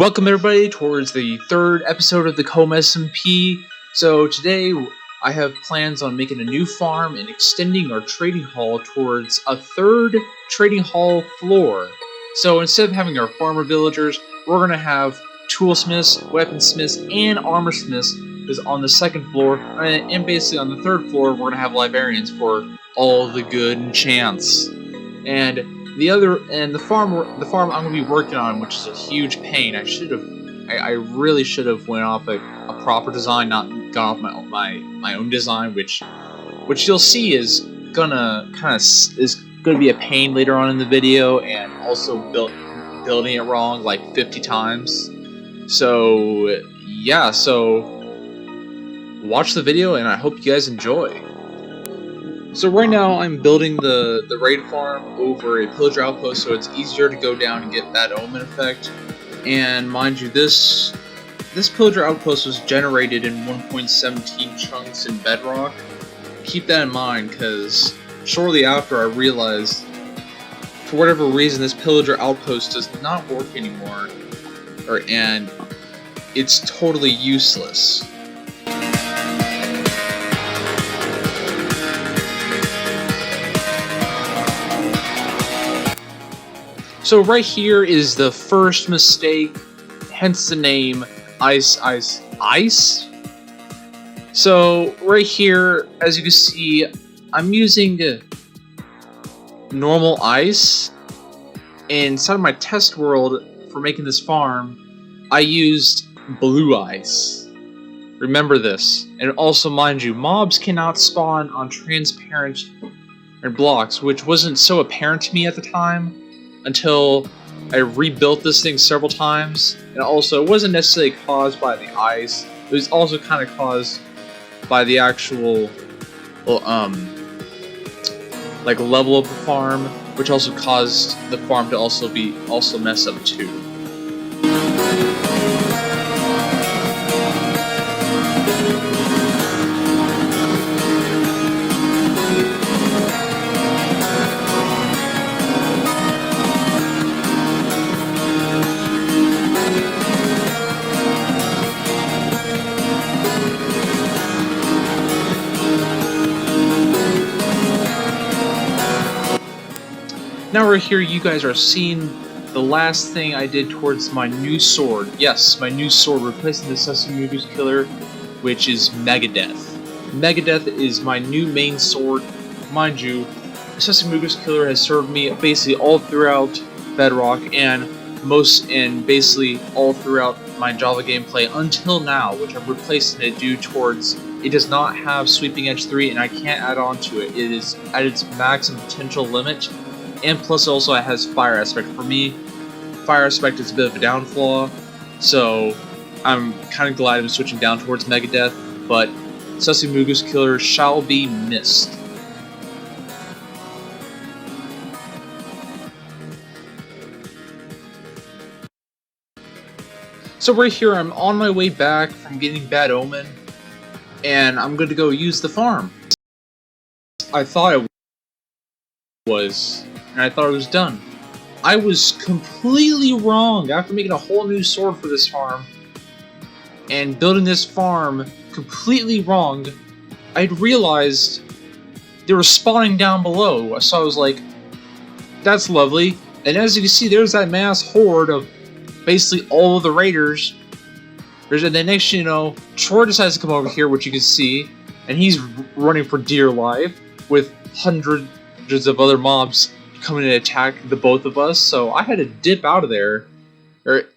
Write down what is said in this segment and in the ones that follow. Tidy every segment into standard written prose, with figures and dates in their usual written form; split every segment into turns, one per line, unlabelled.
Welcome everybody towards the third episode of the COMB SMP. So today I have plans on making a new farm and extending our trading hall towards a third trading hall floor. So instead of having our farmer villagers, we're going to have toolsmiths, weaponsmiths, and armorsmiths is on the second floor, and basically on the third floor we're going to have librarians for all the good enchants. And the farm I'm going to be working on, which is a huge pain. I really should have went off a proper design, not gone off my own design, which you'll see is gonna be a pain later on in the video, and also building it wrong like 50 times. So yeah, watch the video, and I hope you guys enjoy. So right now I'm building the raid farm over a Pillager Outpost, so it's easier to go down and get that omen effect. And mind you, this Pillager Outpost was generated in 1.17 chunks in Bedrock. Keep that in mind, because shortly after I realized, for whatever reason, this Pillager Outpost does not work anymore, and it's totally useless. So right here is the first mistake, hence the name Ice. So right here, as you can see, I'm using normal ice. Inside of my test world for making this farm, I used blue ice. Remember this. And also, mind you, mobs cannot spawn on transparent blocks, which wasn't so apparent to me at the time, until I rebuilt this thing several times. And also, it wasn't necessarily caused by the ice, it was also kind of caused by the actual like level of the farm, which also caused the farm to also mess up too. Now right here, you guys are seeing the last thing I did towards my new sword. Yes, my new sword, replacing the Sesame Goose Killer, which is Megadeth. Megadeth is my new main sword. Mind you, the Sesame Goose Killer has served me basically all throughout Bedrock and basically all throughout my Java gameplay until now, which I'm replacing it due towards it does not have Sweeping Edge 3, and I can't add on to it. It is at its maximum potential limit. And plus also it has Fire Aspect. For me, Fire Aspect is a bit of a downfall, so I'm kind of glad I'm switching down towards Megadeth, but Sesame Goose Killer shall be missed. So right here, I'm on my way back from getting Bad Omen, and I'm going to go use the farm. I thought it was, and I thought it was done. I was completely wrong. After making a whole new sword for this farm and building this farm completely wrong, I'd realized they were spawning down below. So I was like, that's lovely. And as you can see, there's that mass horde of basically all of the raiders. And then next you know, Troy decides to come over here, which you can see, and he's running for dear life with hundreds of other mobs coming to attack the both of us. So I had to dip out of there,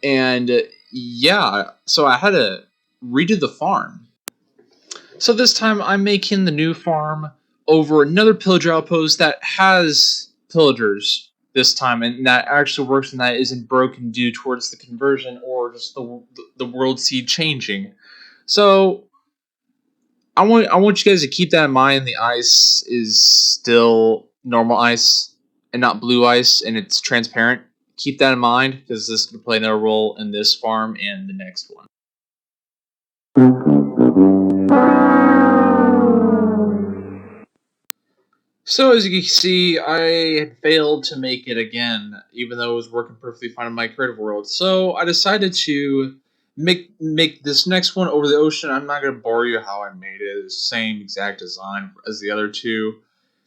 and yeah, so I had to redo the farm. So this time I'm making the new farm over another Pillager Outpost that has pillagers this time, and that actually works, and that isn't broken due towards the conversion or just the world seed changing. So I want you guys to keep that in mind. The ice is still normal ice and not blue ice, and it's transparent. Keep that in mind, because this is going to play another role in this farm and the next one. So as you can see, I had failed to make it again, even though it was working perfectly fine in my creative world. So I decided to make this next one over the ocean. I'm not going to bore you how I made it. It's the same exact design as the other two.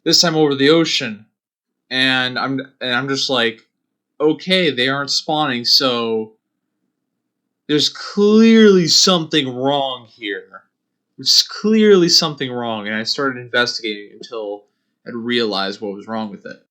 This time over the ocean, and I'm just like, okay, they aren't spawning, so there's clearly something wrong here. There's clearly something wrong, and I started investigating until I'd realized what was wrong with it.